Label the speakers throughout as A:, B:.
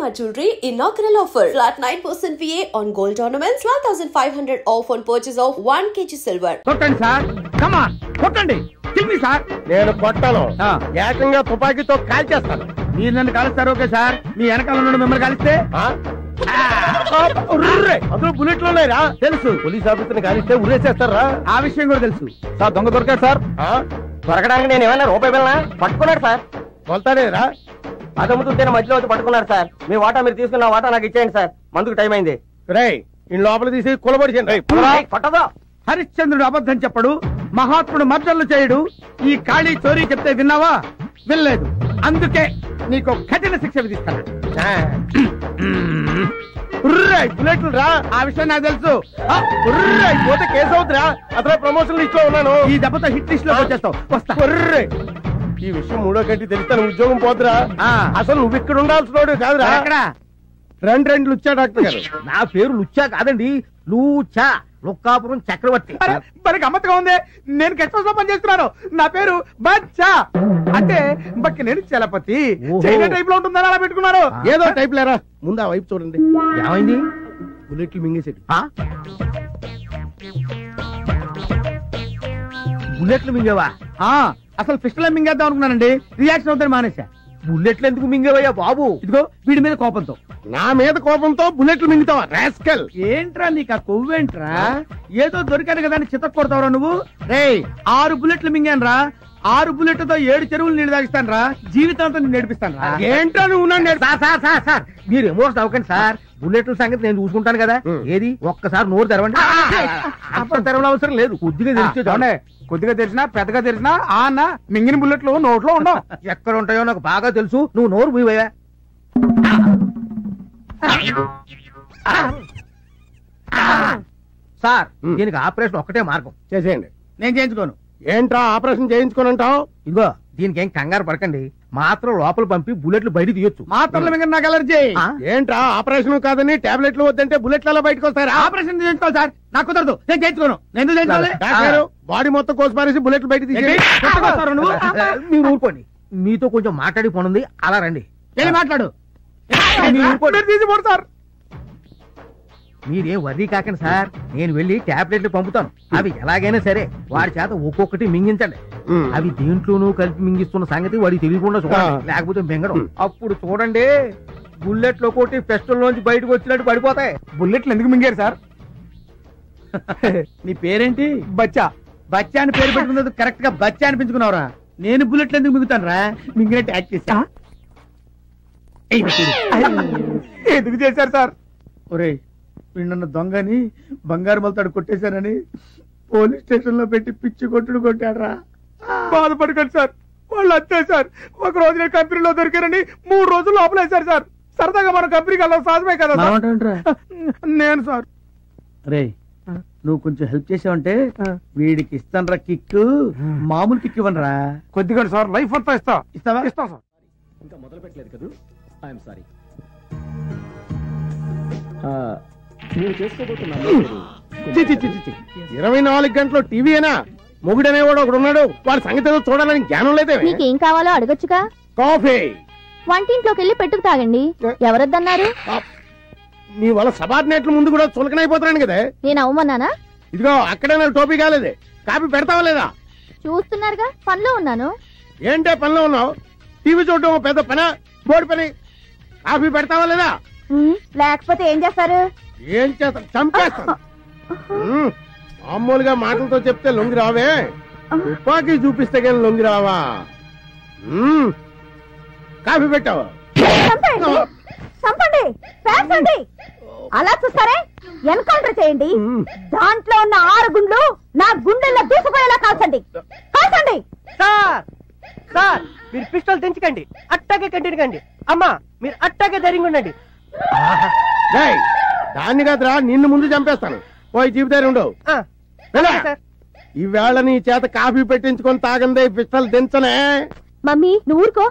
A: Shalimar Jewelry inaugural offer. Flat 9% VA on gold ornaments, 12,500 off on purchase of 1 kg silver.
B: కొట్టండి sir, come on కొట్టండి, kill me sir.
C: నేను కొట్టాను, ఏకంగా తుపాకీతో కాల్చేస్తాను.
B: మీరు నన్ను కాలుస్తారు ఓకే సార్, మీ వెనకాల నుండి మిమ్మల్ని కాలిస్తే
C: అందులో బుల్లెట్లు ఉన్నాయిరా.
B: తెలుసు,
C: పోలీస్ ఆఫీసర్ని కాలిస్తే ఉరేసేస్తారా?
B: ఆ విషయం కూడా తెలుసు సార్. దొంగ దొరికాడు సార్.
C: దొరకడానికి నేను ఏమన్నా రూపాయి వెళ్ళనా? పట్టుకున్నాడు సార్. కొల్తాడేరా?
D: అదమ్ముతుంటేనే మధ్యలో వచ్చి పట్టుకున్నారు సార్. మీ వాటా మీరు తీసుకున్న వాటా నాకు ఇచ్చేయండి సార్, మందుకు టైం అయింది.
C: రేయ్ ఈ లోపల తీసి కులబడిచండి.
D: కొట్టదో.
B: హరిశ్చంద్రుడు అబద్ధం చెప్పడు, మహాత్ముడు మర్డర్లు చేయడు. ఈ ఖాళీ చోరీ చెప్తే విన్నావా? వినలేదు, అందుకే నీకు కఠిన శిక్ష విధిస్తాను.
C: బుల్లెట్లు రా,
B: ఆ విషయం నాకు తెలుసు.
C: పోతే కేసు అవుతురా. అసలు ప్రమోషన్ లిస్ట్ లో ఉన్నాను.
B: ఈ దెబ్బతో హిట్ లిస్ట్ లో వచ్చేస్తావు. వస్తా.
C: ఈ విషయం మూడో గంట తెలిస్తే ఉద్యోగం పోతురా. అసలు నువ్వు ఇక్కడ ఉండాల్సిన కాదురా.
B: ఎక్కడ?
C: రెండు లుచ్చా డాక్టర్ గారు.
B: నా పేరు లుచ్చా కాదండి, లూచా, లుక్కాపురం చక్రవర్తి. మరి గమ్మత్తుగా ఉంది, నేను గెస్ట్ హౌస్ లో పని చేస్తున్నాను. నా పేరు బచ్చా, అంటే బక్కి నేను చలపతి. చైనా టైప్ లో ఉంటుందని అలా పెట్టుకున్నారు.
C: ఏదో టైప్ లేరా. ముందు ఆ వైపు చూడండి.
B: ఏమైంది?
C: బుల్లెట్లు మింగేసేది.
B: బుల్లెట్లు మింగేవా? అసలు పిస్టల్ మింగేద్దాం అనుకున్నానండి, రియాక్షన్ అవుతాను మానేసా. బుల్లెట్లు ఎందుకు మింగేవయ్యా బాబు? ఇదిగో వీడి మీద కోపంతో.
C: నా మీద కోపంతో బుల్లెట్లు మింగుతావా రాస్కల్?
B: ఏంట్రా నీకు ఆ కొవ్వేంట్రా? ఏదో దొరికాను కదా అని చితక్ కొడతావురా నువ్వు. రేయ్ 6 బుల్లెట్లు మింగాను రా. 6 బుల్లెట్లతో 7 చెరువులు నీళ్ళు తాగిస్తాను రా. జీవితాంతం నేను నేర్పిస్తాను రా.
C: ఏంట్రా నువ్వు?
B: సార్ మీరు ఎమోషన్ అవ్వకండి సార్. బుల్లెట్ల సంగతి నేను చూసుకుంటాను కదా. ఏది ఒక్కసారి నోరు తెరవండి. అప్పుడు తెరవడం అవసరం లేదు, కొద్దిగా తెలిస్తే చూడండి. కొద్దిగా తెరిచినా పెద్దగా తెరిచినా ఆ అన్న మింగిన బుల్లెట్లు నోట్లో ఉండవు. ఎక్కడ ఉంటాయో నాకు బాగా తెలుసు. నువ్వు నోరు మూయవయ్యా. సార్ దీనికి ఆపరేషన్ ఒక్కటే మార్గం.
C: చేసేయండి.
B: నేను చేయించుకోను.
C: ఏంట్రా ఆపరేషన్ చేయించుకోనంటావు?
B: ఇదిగో దీనికి ఏం కంగారు పడకండి, మాత్రం లోపల పంపి బుల్లెట్లు బయట తీయొచ్చు. మాత్రలు మింగ నాకు అలర్జీ.
C: ఏంట్రా ఆపరేషన్ కాదని టాబ్లెట్లు వద్దంటే బుల్లెట్లు అలా బయటకు వస్తారా?
B: ఆపరేషన్ చేయించుకోవాలి సార్, నాకు కుదరదు. నేను చేయించుకోను. నేను చేయించుకోవాలి.
C: బాడీ మొత్తం కోసి పారేసి బుల్లెట్లు బయట తీసి
B: మీరు ఊరుకోండి. మీతో కొంచెం మాట్లాడి పోనుంది, అలా రండి. వెళ్ళి మాట్లాడు. తీసి సార్ మీరేం వర్రీ కాకండి సార్, నేను వెళ్ళి టాబ్లెట్లు పంపుతాను. అవి ఎలాగైనా సరే వాడి చేత ఒక్కొక్కటి మింగించండి. అవి దేంట్లోనూ కలిపి మింగిస్తున్న సంగతి వాడికి తెలియకుండా చూడండి, లేకపోతే మింగడం. అప్పుడు చూడండి బుల్లెట్లు ఒకటి పెస్టల్ నుంచి బయటకు వచ్చినట్టు పడిపోతాయి. బుల్లెట్లు ఎందుకు మింగారు సార్? నీ పేరేంటి? బచ్చా. బచ్చా అని పేరు పెట్టుకున్నది కరెక్ట్ గా బచ్చా అనిపించుకున్నావురా. నేను బుల్లెట్లు ఎందుకు మింగుతాను రా? మింగినట్టు యాక్ట్ చేశా. ఎందుకు చేశారు సార్? ఒరే వీళ్ళన్న దొంగని బంగారు మలతాడు కొట్టేశారని పోలీస్ స్టేషన్ లో పెట్టి పిచ్చి కొట్టుడు కొట్టాడరా. బాధపడకండి సార్, వాళ్ళు అంతే సార్. ఒక రోజు నేను కంపెనీలో దొరికారని 3 రోజులు లోపలేశారు సార్. సరదాగా మన కంపెనీకి వెళ్ళాలి సాధమే కదా నేను సార్. రే నువ్వు కొంచెం హెల్ప్ చేసావంటే వీడికి ఇస్తాను రా కిక్. మామూలు కిక్ ఇవ్వనరా, కొద్దిగా సార్. లైఫ్ అంతా ఇస్తావా? ఇస్తాం సార్.
E: ఇంకా మొదలు పెట్టలేదు కదా, ఐఎమ్ సారీ.
C: 24 గంటలు టీవీనా? మొగుడనేవాడు ఒకడు ఉన్నాడు, వాడి సంగతి ఏదో చూడాలని జ్ఞానం లేదే.
F: మీకేం కావాలో అడగొచ్చుగా.
C: కాఫీ
F: వంటింట్లోకి వెళ్ళి పెట్టుకు తాగండి. ఎవరొద్దన్నారు?
C: నీ వల్ల సబార్డినేట్ల ముందు కూడా చులకనైపోతున్నాను కదా.
F: నేను అవమన్నానా?
C: ఇదిగో అక్కడే నాకు టోపీ కాలేదు. కాఫీ పెడతావా లేదా?
F: చూస్తున్నారుగా పనిలో ఉన్నాను.
C: ఏంటే పనిలో ఉన్నావు? టీవీ చూడటం పెద్ద పని, బోర్డు పని. కాఫీ పెడతావా లేదా?
F: లేకపోతే ఏం చేస్తారు?
C: ఏం చేస్తా? చంపేస్తాను. మామూలుగా మాటలతో చెప్తే లొంగి రావే, తుపాకీ చూపిస్తే కానీ లొంగి రావా? కాఫీ పెట్టావా?
F: చంపండి, పేర్చండి. అలా చూస్తారే, ఎన్కౌంటర్ చేయండి. దాంట్లో ఉన్న 6 గుండ్లు నా గుండెల్లో దూసుకుపోయేలా కాల్చండి. కాల్చండి.
D: సార్ సార్ మీరు పిస్టల్ తెంచకండి, అట్టాగే కంటిన్యూ కండి. అమ్మా మీరు అట్టాగే ధైర్యంగా ఉండండి.
C: దాన్ని కాదురా, నిన్ను ముందు చంపేస్తాను. పోయి జీవితాలు ఉండవు. ఈవేళ నీ చేత కాఫీ పెట్టించుకొని తాగందే పిస్టల్ దించనే.
F: మమ్మీ నువ్వు ఊరుకో.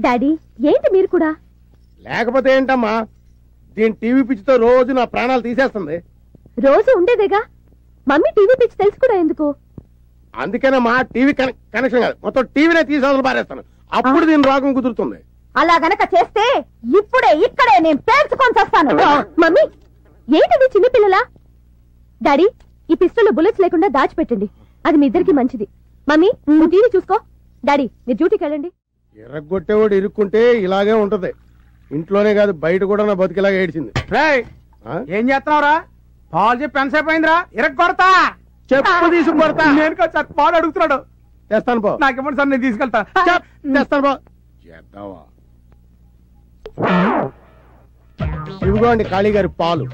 F: డాడీ ఏంటి మీరు కూడా?
C: లేకపోతే ఏంటమ్మా, దీని టీవీ పిచ్చితో రోజు నా ప్రాణాలు తీసేస్తుంది.
F: రోజు ఉండేదేగా. మమ్మీ టీవీ పిచ్చి తెలుసు కూడా ఎందుకు?
C: అందుకేనమ్మా టీవీ కనెక్షన్ కాదు, మొత్తం టీవీనే తీసేవలు పారేస్తాను. అప్పుడు దీని రోగం కుదురుతుంది.
F: అలా గనక చేస్తే ఇప్పుడే ఇక్కడే నేను పేర్చుకొని వస్తాను.
G: మమ్మీ ఏంటది చిన్నపిల్లలా? డాడీ ఈ పిస్టల్లో బుల్లెట్స్ లేకుండా దాచిపెట్టండి, అది మీ ఇద్దరికి మంచిది. మమ్మీ నువ్వు టీవీ చూసుకో, డాడీ మీరు డ్యూటీకి వెళ్ళండి.
C: ఎర్రగొట్టేవాడు ఇరుక్కుంటే ఇలాగే ఉంటది. ఇంట్లోనే కాదు బయట కూడా నా బతికిలాగా ఏడ్చింది.
B: ఏం చేస్తున్నావురా? పాలు చెప్పి ఎంతసేపు అయిందిరా? ఇరగొడతా,
C: చెప్పు తీసుకు కొడతా.
B: నేను కాదు సార్, పాలు అడుగుతున్నాడు.
C: తెస్తాను పో.
B: నాకేమో సార్, నేను తీసుకెళ్తా.
C: తెస్తాను పో. చేద్దావా? ఇవిగో అండి కాళీ గారి పాలు.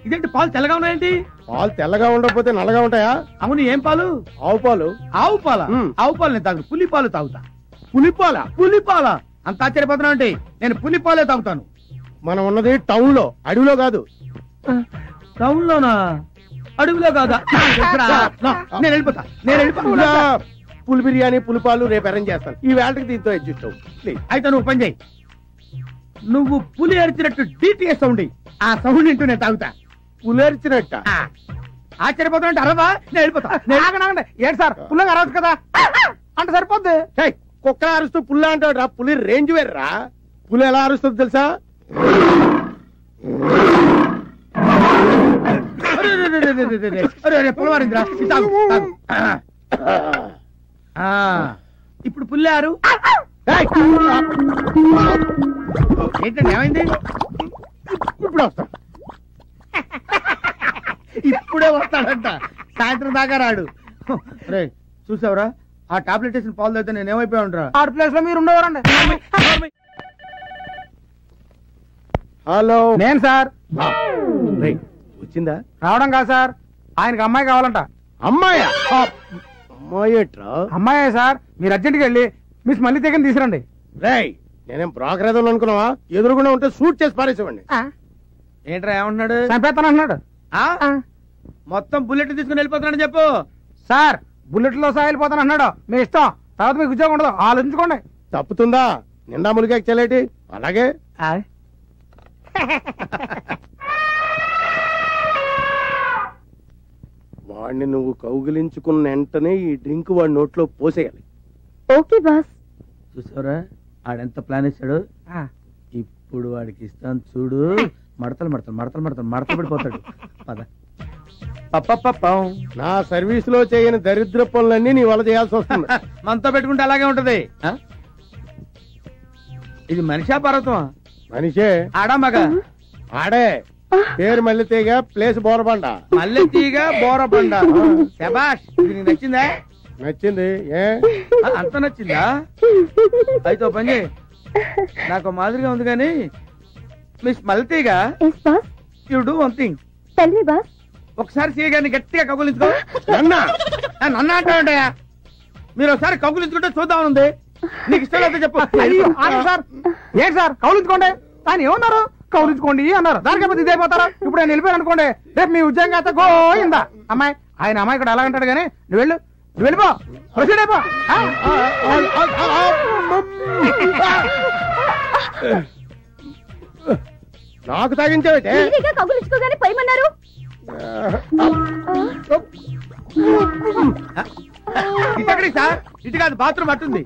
B: ఇదేంటి పాలు తెల్లగా ఉన్నాయేంటి?
C: పాలు తెల్లగా ఉండకపోతే నల్లగా ఉంటాయా?
B: అవును, ఏం పాలు?
C: ఆవు పాలు.
B: ఆవు పాల? ఆవు పాలు నేను తాగు, పులి పాలు తాగుతా. పులిపాల? పులిపాల అంత ఆశ్చర్యపోతున్నా అంటే నేను పులిపాలే తాగుతాను.
C: మనం ఉన్నది టౌన్ లో, అడవిలో కాదు.
B: టౌన్ లోనా? అడవిలో కాదా? నేను వెళ్ళిపోతా, నేను వెళ్ళిపోతా.
C: పులి బిర్యానీ పులిపాలు రేపు అరేంజ్ చేస్తాను. ఈ వేళకి దీంతో అడ్జస్ట్ అవ్వు ప్లీజ్.
B: అయితే నువ్వు పని చేయి, నువ్వు పులి అరిచినట్టు డిటిఎస్ సౌండ్, ఆ సౌండ్ వింటూ నేను తాగుతా.
C: పులి అరిచినట్ట?
B: ఆశ్చర్యపోతున్నా అరవా, నేను వెళ్ళిపోతా. ఏంటి సార్, పుల్లగా అరవచ్చు కదా అంటే సరిపోద్ది.
C: కుక్క అరుస్తూ పుల్ల అంటాడు రా, పులి రేంజ్ వేర్రా. పులి ఎలా అరుస్తుంది తెలుసా?
B: పులవారిందిరా, ఇప్పుడు పుల్లారు. ఏంటండి ఏమైంది?
C: ఇప్పుడు వస్తా.
B: ఇప్పుడే వస్తాడంట, సాయంత్రం దాకా రాడు. రే చూసావురా, ఆ టాబ్లెట్ వేసిన పాలు అయితే నేను ఏమైపోయా ఉంటా. ఆ ప్లేస్ లో మీరు ఉండేవారండి.
C: హలో,
B: నేను సార్.
C: వచ్చిందా?
B: రావడం కాదు సార్, ఆయనకి అమ్మాయి కావాలంట.
C: అమ్మాయా? అమ్మాయేట్రా?
B: అమ్మాయే సార్, మీరు అర్జెంట్కి వెళ్ళి మిస్ మళ్ళీ తెగని తీసుకురండి.
C: రేయ్, నేనేం బ్రోకర్ ఏదో అనుకున్నావా? ఎదురుకుండా ఉంటే షూట్ చేసి పారేసేవాడిని.
B: ఏంట్రా ఏమంటున్నాడు? చంపేస్తాను అంటున్నాడు. మొత్తం బుల్లెట్ తీసుకుని వెళ్ళిపోతున్నాడు చెప్పు. సార్ బుల్లెట్ లో సహా వెళ్ళిపోతాను అన్నాడు. మీ ఇష్టం, తర్వాత మీకు ఉద్యోగం ఉండదు, ఆలోచించుకోండి.
C: తప్పుతుందా? నిండా ములిగా చెల్లేటి. అలాగే వాడిని నువ్వు కౌగిలించుకున్న వెంటనే ఈ డ్రింక్ వాడి నోట్లో పోసేయాలి.
G: Okay boss.
B: చూసారా ఆడెంత ప్లాన్ ఇస్తాడు? ఇప్పుడు వాడికి ఇస్తాను చూడు. మడతలు మడతలు మడతలు మడతలు మడతలు పడిపోతాడు. పద.
C: నా సర్వీస్ లో చేయని దరిద్ర పనులన్నీ నీ వల్ల చేయాల్సి వస్తుంది.
B: మనతో పెట్టుకుంటే అలాగే ఉంటది. ఇది మనిషా పర్వతమా?
C: మనిషే.
B: ఆడా మగ?
C: ఆడే. పేరు మల్లె తీగ, ప్లేస్ బోరబండ.
B: మల్లె తీగ బోరబండ. శబాష్, ఇది నీకు నచ్చిందా?
C: నచ్చింది. ఏ
B: అంత నచ్చిందా? అయితే పని చేయి, నాకు మాదిరిగా ఉంది కానీ మిస్ మల్తీగా యూ డూ వన్ థింగ్. ఒకసారి సీగాని గట్టిగా కగులించుకో. నన్ను అంటావుంటాయా? మీరు ఒకసారి కగులించుకుంటే చూద్దామనుంది. నీకు ఇష్టం అయితే చెప్పు. సార్ ఏంటి సార్ కౌలించుకోండి, ఆయన ఏమన్నారు? కౌలించుకోండి అన్నారు, దానికైతే ఇదే పోతారా? ఇప్పుడు నేను వెళ్ళిపోయాను అనుకోండి, రేపు మీ ఉద్యోగం అయితే గోయిందా. అమ్మాయి ఆయన అమ్మాయి కూడా అలాగంటాడు కానీ నువ్వు వెళ్ళు, నువ్వు వెళ్ళిపో, ప్రొసీడ్ అయిపో.
C: నాకు తాగించావుటే?
F: కబులించుకోగానే పోయమన్నారు.
B: ఇటెక్కడికి సార్? ఇటు కాదు, బాత్రూమ్ అట్టుంది.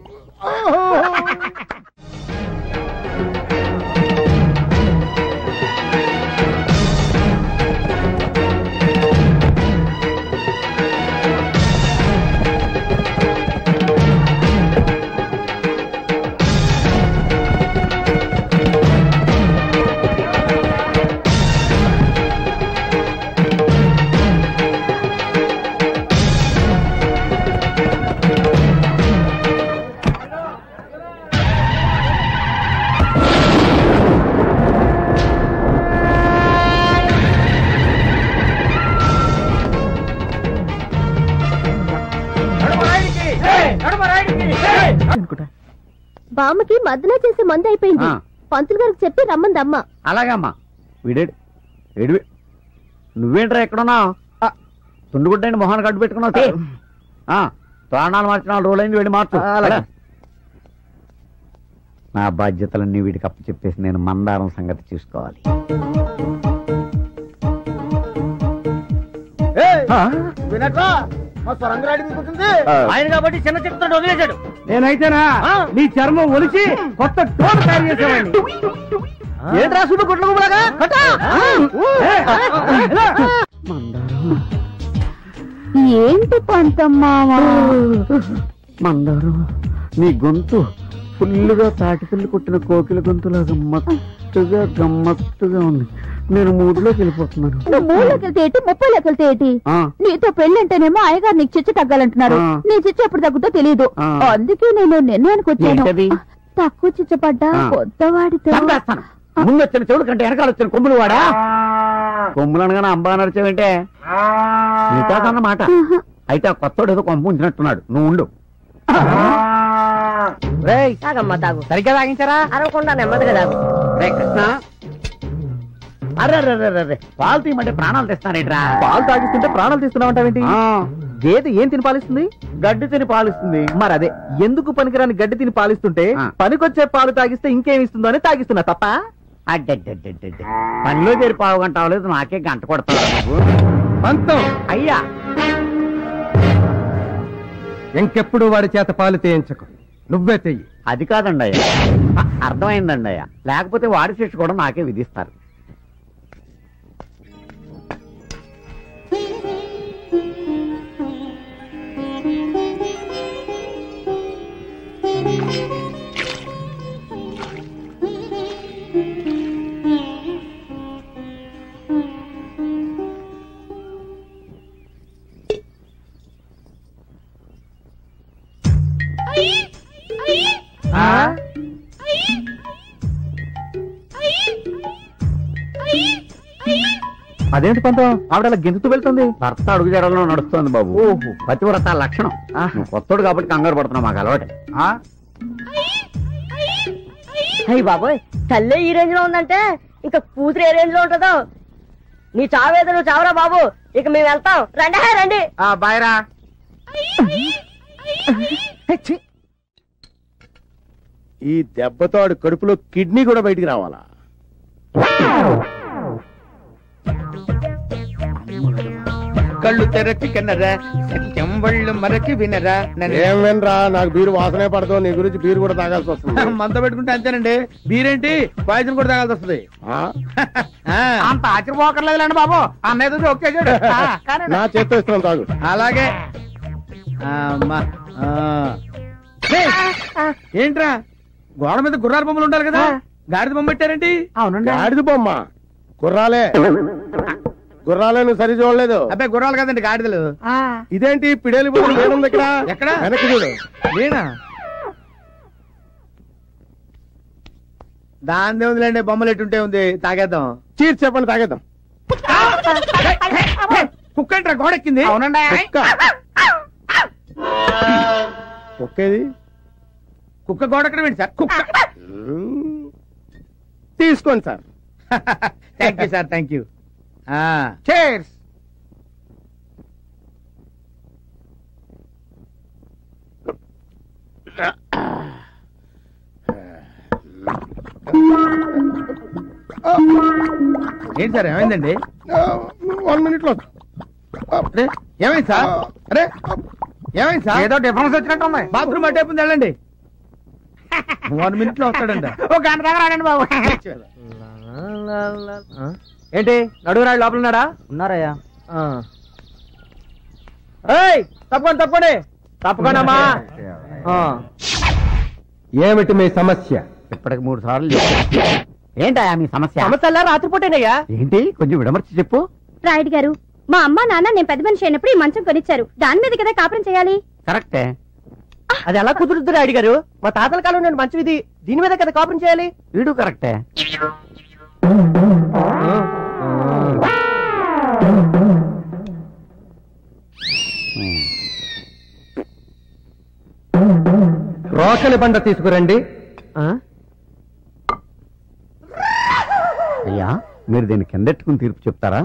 G: బామ్మకి మద్దన చేసే మందు అయిపోయింది, పంతులు గారికి చెప్పి రమ్మంది అమ్మ.
H: అలాగమ్మా. వీడేడు ఏడు, నువ్వేంట్రా ఎక్కడున్నా? తుండుగుడ్డండి మొహాన్ని కట్టు పెట్టుకున్నావు. ప్రాణాలు మార్చిన రోజులైంది, వెళ్ళి మార్చు. నా బాధ్యతలన్నీ వీడికి అప్పు చెప్పేసి నేను మందారం సంగతి చూసుకోవాలి.
B: వినట్రా
D: ఆయన కాబట్టి చిన్న చెప్తాడు వదిలేశాడు.
B: నేనైతేనా నీ చర్మం ఒలిచి కొత్త టోన్ తయారు చేసేవాడిని.
D: ఏంట్రా చూడు గుడ్ల గుబలాగా
F: ఏంటి పంతమ్మావా?
H: మందారం నీ గొంతు ఫుల్లుగా తాటిపిల్లి కొట్టిన కోకిల గొంతులాగా గమ్మత్తుగా ఉంది. నేను మూడులోకి వెళ్ళిపోతున్నాను.
F: నువ్వు మూడులోకి వెళ్తే ఏంటి, 30లోకి వెళ్తే ఏంటి? నీతో పెళ్ళంటేనేమో అయ్యగారు నీకు చిచ్చు తగ్గాలంటున్నారు. నీ చిచ్చు ఎప్పుడు తగ్గుతో తెలియదు. అందుకే నేను నిర్ణయానికి వచ్చాను. తక్కువ చిచ్చు పడ్డా కొత్తవాడితో.
H: ముందు వచ్చిన చెవుడు కంటే వెనకాల వచ్చిన కొమ్ములు వాడా. కొమ్ములు అనగానే అంబా నడిచావంటే నీతో అన్నమాట. అయితే ఆ కొత్తోడు ఏదో కొంప ఉంచినట్టున్నాడు. నువ్వు ఉండు.
D: తాగమ్మా తాగు. సరిగ్గా తాగించారా? అరవకుండా నెమ్మదిగా తాగు.
H: రే కృష్ణ, అర్రే పాలు తీయమంటే ప్రాణాలు తెస్తానేట్రా.
D: పాలు తాగిస్తుంటే ప్రాణాలు తీస్తున్నావంటావేంటి? గేదె ఏం తిని పాలిస్తుంది?
H: గడ్డి తిని పాలిస్తుంది.
D: మరి అదే, ఎందుకు పనికిరాని గడ్డి తిని పాలిస్తుంటే పనికొచ్చే పాలు తాగిస్తే ఇంకేమి ఇస్తుందో అని తాగిస్తున్నా తప్ప.
H: అడ్డడ్డడ్డడ్డ పనిలో చేరి పావు గంట అవ్వలేదు, నాకే గంట కొడతావు నువ్వు.
B: పంతం
H: అయ్యా,
B: ఇంకెప్పుడు వాడి చేత పాలు తీయించకు, నువ్వే తెయ్యి.
H: అది కాదండి అయ్యా, అర్థమైందండి అయ్యా. లేకపోతే వాడి శిక్ష కూడా నాకే విధిస్తారు.
D: అదేంటి పంతం, ఆవిడ గెంతుతూ వెళ్తుంది?
H: భర్త అడుగు జడలో నడుస్తుంది బాబు. పతివ్రత లక్షణం. కొత్తోడు కాబట్టి కంగారు పడుతున్నావు, మాకు అలవాటే.
I: అయ్యి బాబోయ్, తల్లే ఈ రేంజ్ లో ఉందంటే ఇక కూతురు ఏ రేంజ్ లో ఉంటుందో. నీ చావేదో నువ్వు చావరా బాబు, ఇక మేము వెళ్తాం. రండి రండి.
B: బాయ్రా.
C: ఈ దెబ్బతో ఆడు కడుపులో కిడ్నీ కూడా బయటికి రావాలా?
B: కళ్ళు తెరచి కన్నరా, చెంబళ్ళు మరచి వినరా.
C: ఏం వినరా, నాకు బీరు వాసనే పడదు. నీ గురించి బీరు కూడా తాగాల్సి వస్తుంది.
B: మంత పెట్టుకుంటే అంతేనండి. బీరేంటి, పాయసం కూడా తాగాల్సి వస్తుంది. అంత ఆశ్చర్యపోకర్లేదులేండి బాబు, అన్నయ్య ఒకేసాడు.
C: నా చేత్తో ఇస్తున్నాను, తాగు.
B: అలాగే. ఏంట్రా, గోడ మీద గుర్రాల బొమ్మలు ఉండాలి కదా, గాడిద బొమ్మ పెట్టారేంటి?
C: అవునండి, గాడిద బొమ్మ. గుర్రాలే గుర్రాలే, నువ్వు సరి చూడలేదు.
B: అబ్బాయి గుర్రాలు కదండి, గాడిదలు.
C: ఇదేంటి పిడేలి బొమ్మ లేనుంది ఇక్కడ?
B: ఎక్కడ?
C: వెనక్కి చూడు.
B: లేనా? దాని ఉందిలేండి, బొమ్మలు ఎట్టుంటే ఉంది. తాగేద్దాం.
C: చీర్ చెప్పండి, తాగేద్దాం.
B: కుక్క ఏంట్రా గోడెక్కింది?
C: అవునండి. కుక్కేది?
B: కుక్క గోడెక్కడం ఏంటి సార్? కుక్క
C: తీసుకోండి sir.
B: Thank you sir, thank you. Chairs. ఏంటి సార్, ఏమైందండి?
C: 1 minute లో.
B: ఏమైంది సార్? అరే ఏమైంది సార్? ఏదో డిఫరెన్స్ వచ్చినట్టు ఉంది. బాత్రూమ్ అటే ఉంది, వెళ్ళండి. 1 minute లో వస్తాడండి. ఒక గంట దగ్గర రాడండి బాబు.
D: ఏంటి, నడుగురాడు లోపల ఉన్నాడా? ఉన్నారయ్యా. తప్పకుండా తప్పండి, తప్పకుండామా.
B: ఏమిటి మీ సమస్య?
H: ఇప్పటికి 3 సార్లు ఏంటయ్యా మీ సమస్య?
D: సమస్య రాత్రిపూటేనయ్యా.
H: ఏంటి, కొంచెం విడమర్చి చెప్పు.
G: రాయుడు గారు, మా అమ్మ నాన్న నేను పెద్ద మనిషి అయినప్పుడు ఈ మంచం కొనిచ్చారు. దాని మీద కదా కాపురం చేయాలి.
H: కరెక్టే.
D: అది ఎలా కుదురుద్దు రాయుడు గారు? మా తాతల కాలం నేను మంచం ఇది, దీని మీద కదా కాపురం చేయాలి.
H: వీడు కరెక్టే.
B: రోకలి బండ తీసుకురండి.
H: అయ్యా, మీరు దీన్ని కిందెట్టుకుని తీర్పు చెప్తారా?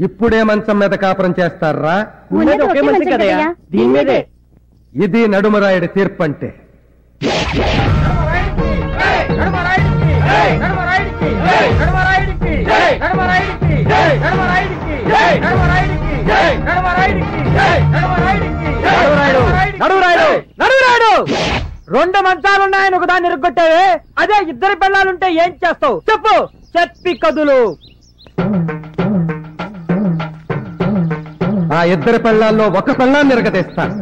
B: ఇప్పుడే మంచం మీద కాపురం చేస్తారా?
D: ఒకే మంచం కదయ్యా, దీని మీదే.
C: ఇది నడుమరాయుడి తీర్పంటే.
D: రెండు మంచాలున్నాయని ఒకదాన్ని ఇరుగ్గొట్టావే, అదే ఇద్దరు పిల్లలుంటే ఏం చేస్తావు చెప్పు, చెప్పి కదులు.
C: ఆ ఇద్దరి పెళ్ళాల్లో ఒక పెళ్ళాన్ని ఎరగతీస్తాను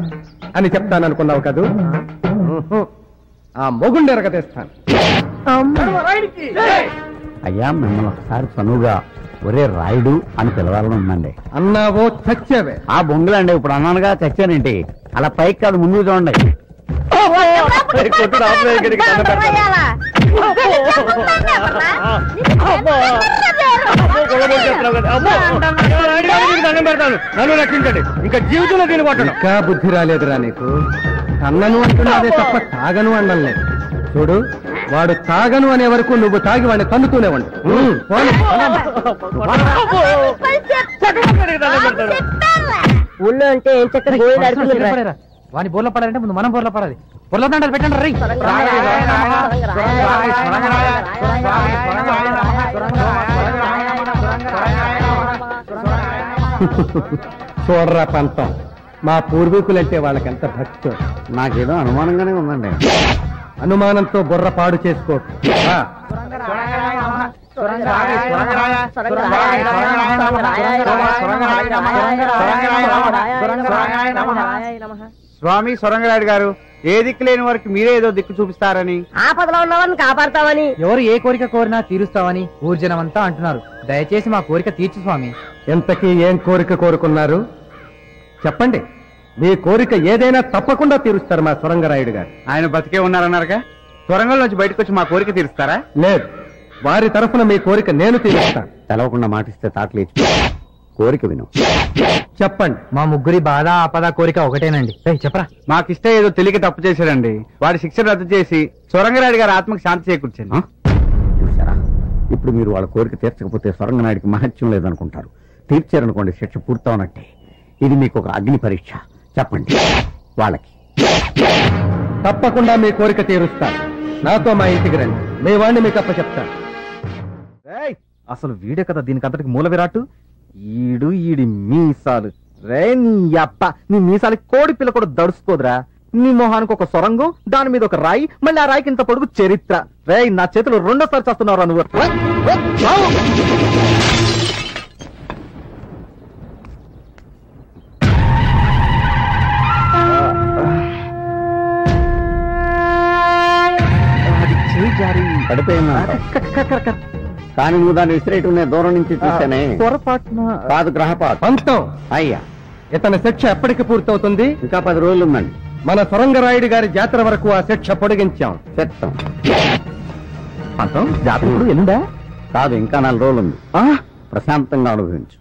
C: అని చెప్తాననుకున్నావు కదూ? ఆ మొగుండి ఎరగతీస్తాను.
H: అయ్యా మిమ్మల్ని ఒకసారి చనువుగా ఒరే రాయుడు అని పిలవాలని ఉందండి.
C: అన్నావో చచ్చావే.
H: ఆ బొంగులండి, ఇప్పుడు అన్నానుగా చచ్చానేంటి? అలా పైకి కాదు, ముందు చూడండి.
C: నన్ను రక్షించండి, ఇంకా జీవితంలో దీని కొట్టను. ఇంకా బుద్ధి రాలేదురా నీకు? అన్నను అంటున్నాదే తప్ప తాగను అన్నలేదు. చూడు, వాడు తాగను అనే వరకు నువ్వు తాగి వాడిని తన్నుతూనే ఉండు.
I: ఊళ్ళో అంటే ఏం చక్కగా
D: వాని బోర్లో పడాలంటే ముందు మనం బోర్లో పడాలి. బోర్లో దండాలు పెట్టండి రై.
C: చూడరా పంతం, మా పూర్వీకులంటే వాళ్ళకెంత భక్తి.
H: నాకేదో అనుమానంగానే ఉందండి.
C: అనుమానంతో బుర్ర పాడు చేసుకో.
B: స్వామి సొరంగరాయుడు గారు, ఏ దిక్కు లేని వారికి మీరే ఏదో దిక్కు చూపిస్తారని,
I: ఆపదలో ఉన్నవారిని కాపాడతామని,
D: ఎవరు ఏ కోరిక కోరినా తీరుస్తామని ఊర్జనమంతా అంటున్నారు. దయచేసి మా కోరిక తీర్చు స్వామి.
C: ఎంతకీ ఏం కోరిక కోరుకున్నారు చెప్పండి. మీ కోరిక ఏదైనా తప్పకుండా తీరుస్తారు మా సొరంగరాయుడు గారు.
B: ఆయన బతికే ఉన్నారన్నారుగా, సొరంగంలోంచి బయటకు వచ్చి మా కోరిక తీరుస్తారా?
C: లేదు, వారి తరఫున మీ కోరిక నేను తీరుస్తాను.
H: తెలవకుండా మాటిస్తే తాటలేచి కోరిక విను.
C: చెప్పండి.
D: మా ముగ్గురి బాధ ఆపద కోరిక ఒకటేనండి. చెప్పరా.
B: మాకిష్ట ఏదో తెలియక తప్పు చేశారండి. వాడి శిక్ష రద్దు చేసి సొరంగరాయుడు గారి ఆత్మకు శాంతి చేకూర్చండి.
H: చూసారా, ఇప్పుడు మీరు వాళ్ళ కోరిక తీర్చకపోతే సొరంగనాయుడికి మహత్యం లేదనుకుంటారు. తీర్చారనుకోండి, శిక్ష పూర్తవునట్టే. ఇది మీకు ఒక అగ్ని పరీక్ష. చెప్పండి వాళ్ళకి.
C: తప్పకుండా మీ కోరిక తీరుస్తాను. నాతో మా ఇంటికి రండి, మీ వాడిని మీకు అప్ప చెప్తాను.
B: అసలు వీడే కదా దీనికి అంతటికి మూల విరాట్టు. ఈడి మీసాలు రే, నీ అప్ప నీ మీసాలకి కోడి పిల్ల కూడా దడుచుకోదురా. నీ మొహానికి ఒక సొరంగం, దాని మీద ఒక రాయి, మళ్ళీ ఆ రాయికి ఇంత పొడుగు చరిత్ర. రే, నా చేతులు రెండోసారి చేస్తున్నావురా నువ్వు.
H: కానీ నువ్వు దాన్ని విసిరేయటం దూరం నుంచి చూసానే.
B: పొరపాటున
H: కాదు, గ్రహపాటు.
C: పంతం,
H: అయ్యా
C: ఇతని శిక్ష ఎప్పటికి పూర్తవుతుంది?
H: ఇంకా 10 రోజులు ఉందండి.
C: మన సొరంగరాయుడు గారి జాతర వరకు ఆ శిక్ష పొడిగించాం.
H: చెప్తాం.
B: పంతం, జాతర ఇప్పుడు ఎల్లుండా?
H: కాదు, ఇంకా 4 రోజులు ఉంది. ప్రశాంతంగా అనుభవించు.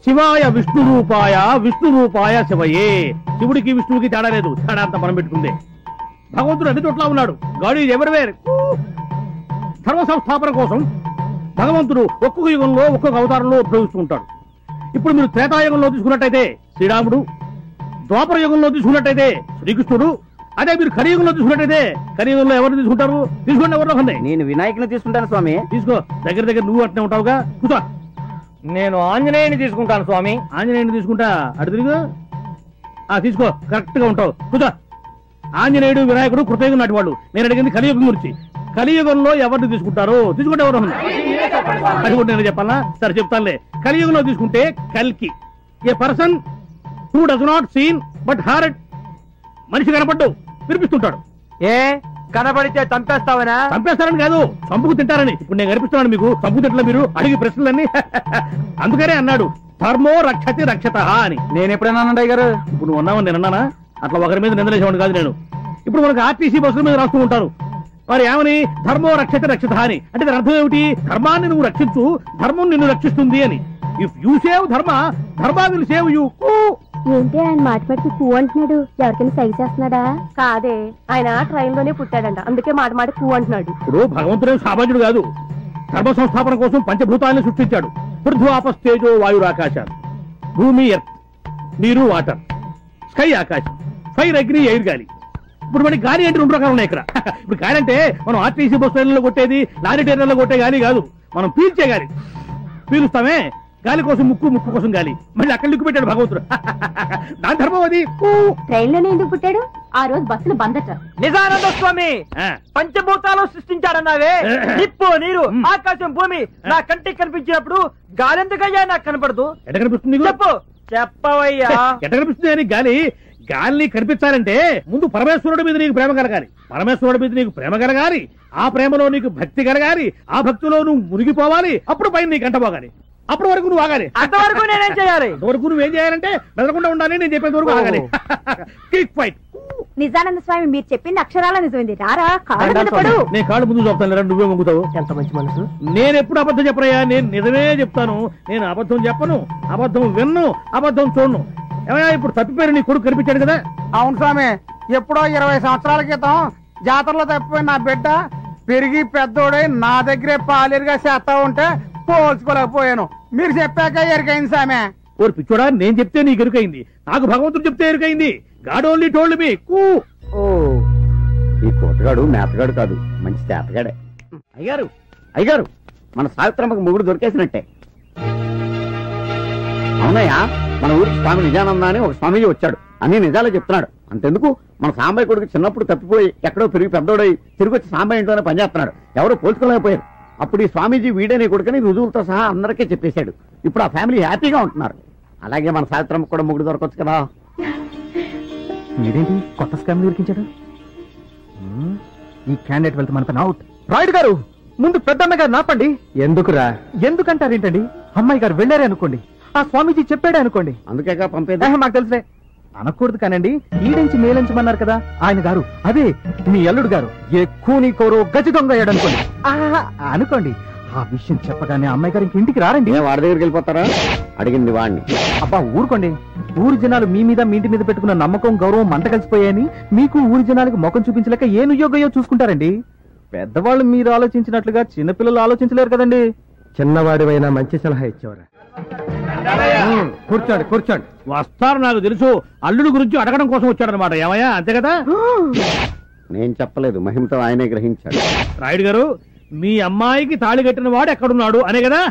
B: శివాయ విష్ణు రూపాయ, విష్ణు రూపాయ శివయే. శివుడికి విష్ణువుకి తేడా లేదు, తేడా అంతా మనం పెట్టుకుందే. భగవంతుడు అన్ని చోట్ల ఉన్నాడు. God is everywhere. ధర్మ సంస్థాపన కోసం భగవంతుడు ఒక్కొక్క యుగంలో ఒక్కొక్క అవతారంలో ఉద్భవిస్తూ ఉంటాడు. ఇప్పుడు మీరు త్రేతాయుగంలో తీసుకున్నట్టయితే శ్రీరాముడు, ద్వాపర యుగంలో తీసుకున్నట్టయితే శ్రీకృష్ణుడు, అదే మీరు కలియుగంలో తీసుకున్నట్టయితే కలియుగంలో ఎవరిని తీసుకుంటారు? తీసుకోండి, ఎవరిలో ఉంది.
H: నేను వినాయకుని తీసుకుంటాను స్వామి.
B: తీసుకో, దగ్గర నువ్వు అట్నే ఉంటావుగా. కూర్చో.
D: నేను ఆంజనేయుని తీసుకుంటాను స్వామి.
B: ఆంజనేయుని తీసుకుంటా, అటు తిరుగు. తీసుకో, కరెక్ట్ గా ఉంటావు. కూర్చో. ఆంజనేయుడు, వినాయకుడు కృతయుగం నాటి వాళ్ళు. నేను అడిగింది కలియుగం గురించి. కలియుగంలో ఎవరిని తీసుకుంటారు? తీసుకుంటే ఎవరు? అది కూడా నేను చెప్పాలా? సరే చెప్తానులే. కలియుగంలో తీసుకుంటే కల్కి, a person who does not seen but heard. మనిషి కనపడ్డు, వినిపిస్తుంటాడు.
D: ఏ కనబడితే చంపేస్తావనా?
B: చంపేస్తారని కాదు, చంపుకు తింటారని. ఇప్పుడు నేను కనిపిస్తున్నాను మీకు, చంపుకు తింటలే మీరు అడిగి ప్రశ్నలన్నీ. అందుకనే అన్నాడు ధర్మో రక్షతి రక్షత అని. నేను ఎప్పుడైనా అన్నాడు గారు? ఇప్పుడు నువ్వు ఉన్నావని నేను అన్నానా? అట్లా ఒకరి మీద నిందలేసేవాడు కాదు నేను. ఇప్పుడు మనకు ఆర్టీసీ బస్సుల మీద రాస్తూ ఉంటారు, మరి ఏమని? ధర్మో రక్షతి రక్షత అని. అంటే దాని అర్థం ఏమిటి? ధర్మాన్ని నువ్వు రక్షించు, ధర్మం నిన్ను రక్షిస్తుంది అని. ఇఫ్ యూ సేవ్ ధర్మ, ధర్మ విల్ సేవ్ యూ.
G: ఏంటి ఆయన మాటి పూ అంటున్నాడు? ఎవరికైనా సైగ చేస్తున్నాడా? కాదే, ఆయన ట్రైన్ లోనే పుట్టాడంట, అందుకే మాట పూ అంటున్నాడు.
B: ఇప్పుడు భగవంతుడే సామాన్యుడు కాదు. ధర్మ సంస్థాపన కోసం పంచభూతాలను సృష్టించాడు. పృథ్వాపస్తేజో వాయురాకాశాలు, భూమి ఎర్త్, నీరు వాటర్, స్కై ఆకాశం, ఫైర్ అగ్ని ఎయిర్ గాలి. ఇప్పుడు మనకి గాలి అంటే 2 రకాలు ఉన్నాయి ఇక్కడ. ఇప్పుడు గాలి అంటే మనం ఆర్టీసీ బస్ ట్రైన్లలో కొట్టేది, లారీ ట్రైన్లలో కొట్టే గాలి కాదు, మనం పీల్చే గాలి. పీలుస్తామే, గాలి కోసం ముక్కు, ముక్కు కోసం గాలి. మళ్ళీ అక్కడ లిక్కు పెట్టాడు భగవంతుడు. దాని ధర్మం అది.
F: ట్రైన్లోనే ఎందుకు పుట్టాడు? ఆ రోజు బస్సులు బందట.
D: నిజానంద స్వామి పంచభూతాలు సృష్టించాడన్నావే, నిప్పు, నీరు, ఆకాశం, భూమి నా కంటికి కనిపించినప్పుడు గాలి ఎందుకయ్యా నాకు కనపడదు?
B: ఎట్ట కనిపిస్తుంది?
D: చెప్పు, చెప్పవయ్యా.
B: ఎట్ట కనిపిస్తుంది అని గాలి? గాలిని కనిపించాలంటే ముందు పరమేశ్వరుడి మీద నీకు ప్రేమ కలగాలి, పరమేశ్వరుడి మీద నీకు ప్రేమ కలగాలి, ఆ ప్రేమలో నీకు భక్తి కలగాలి, ఆ భక్తిలో నువ్వు మునిగిపోవాలి, అప్పుడు పైన నీకు గంట పోగాలి. అప్పటి వరకు నువ్వు ఆగాలి.
D: అంతవరకు నేనేం చేయాలి?
B: అంతవరకు నువ్వేం చేయాలంటే మెదలకుండా ఉండాలి, నేను చెప్పేంత వరకు ఆగాలి. Quick fight.
F: నిజానంద స్వామి మీరు చెప్పింది అక్షరాల నిజమైంది. రారా కాళ్ళ మీద పడు.
B: నేను కాళ్ళు ముందు చెప్తాను, నువ్వే మొంగుతావు.
D: ఎంత మంచి మనసు.
B: నేను ఎప్పుడు అబద్ధం చెప్పరయ్యా, నేను నిజమే చెప్తాను. నేను అబద్ధం చెప్పను, అబద్ధం విన్ను, అబద్ధం చూడను. ఏమయ్యా ఇప్పుడు తప్పిపోయారు, నీ కొడుకు కనిపించాడు కదా?
C: అవును స్వామి, ఎప్పుడో 20 సంవత్సరాల క్రితం జాతరలో తప్పిపోయిన నా బిడ్డ పెరిగి పెద్దోడై నా దగ్గరే పాలేరుగా చేస్తా ఉంటే పోల్చుకోలేకపోయాను. మీరు చెప్పాక ఎరుకైంది సామె.
B: ఓరు పిచ్చోడా, నేను చెప్తే నీకు ఎరుకైంది, నాకు భగవంతుడు చెప్తే ఎరుకైంది. God only told me.
H: ఈ కోతగాడు మేతగాడు కాదు, మంచి చేతగాడే. అయ్యారు మన సావిత్రమ్మకి మొగుడు దొరికేసినట్టే. అవునయ్యా, మన ఊరికి స్వామి నిజానంద అని ఒక స్వామీజీ వచ్చాడు, అన్ని నిజాలే చెప్తున్నాడు. అంతెందుకు, మన సాంబయ్య కొడుకు చిన్నప్పుడు తప్పిపోయి ఎక్కడో పెరిగి పెద్దోడై తిరిగి వచ్చి సాంబయ్య ఇంట్లోనే పనిచేస్తున్నాడు. ఎవరో పోల్చుకోలేకపోయారు. అప్పుడు ఈ స్వామీజీ వీడే నీ కొడుకుని రుజువులతో సహా అందరికీ చెప్పేశాడు. ఇప్పుడు ఆ ఫ్యామిలీ హ్యాపీగా ఉంటున్నారు. అలాగే మన సావిత్రమ్మకు కూడా మొగుడు దొరకొచ్చు కదా.
C: మీరేంటి కొత్త స్కామ్ దొరికించాడు? ఈ క్యాండిడేట్ వెళ్తే మన పని అవుట్. రాయుడు గారు, ముందు పెద్దమ్మ గారు నాపండి. ఎందుకురా? ఎందుకంటారేంటండి? అమ్మాయి గారు వెళ్ళారే అనుకోండి, ఆ స్వామీజీ చెప్పాడే అనుకోండి,
H: అందుకేగా పంపేదా?
C: మాకు తెలుసే. అనకూడదు కానండి, ఈడించి మేలించమన్నారు కదా ఆయన గారు, అదే మీ అల్లుడు గారు ఏ కూని కోరో గజ దొంగ అయ్యాడు అనుకోండి. అనుకోండి, ఆ విషయం చెప్పగానే అమ్మాయి గారు ఇంక ఇంటికి రారండి.
H: వాడి దగ్గరికి వెళ్ళిపోతారా? అడిగింది వాడిని.
C: అబ్బా ఊరుకోండి, ఊరి జనాలు మీ మీద మీ ఇంటి మీద పెట్టుకున్న నమ్మకం గౌరవం మంట కలిసిపోయాయని మీకు ఊరి జనాలకు ముఖం చూపించలేక ఏ నుయోగయో చూసుకుంటారండి. పెద్దవాళ్ళు మీరు ఆలోచించినట్లుగా చిన్నపిల్లలు ఆలోచించలేరు కదండి. చిన్నవాడివైనా మంచి సలహా ఇచ్చేవారా? కూర్చోండి కూర్చోండి.
B: వస్తారు, నాకు తెలుసు. అల్లుడు గురించి అడగడం కోసం వచ్చాడనమాట. ఏమయ్యా, అంతే కదా?
H: నేను చెప్పలేదు, మహిమతో ఆయనే గ్రహించాడు.
B: రాయుడు గారు, మీ అమ్మాయికి తాళి కట్టిన వాడు ఎక్కడున్నాడు అనే కదా.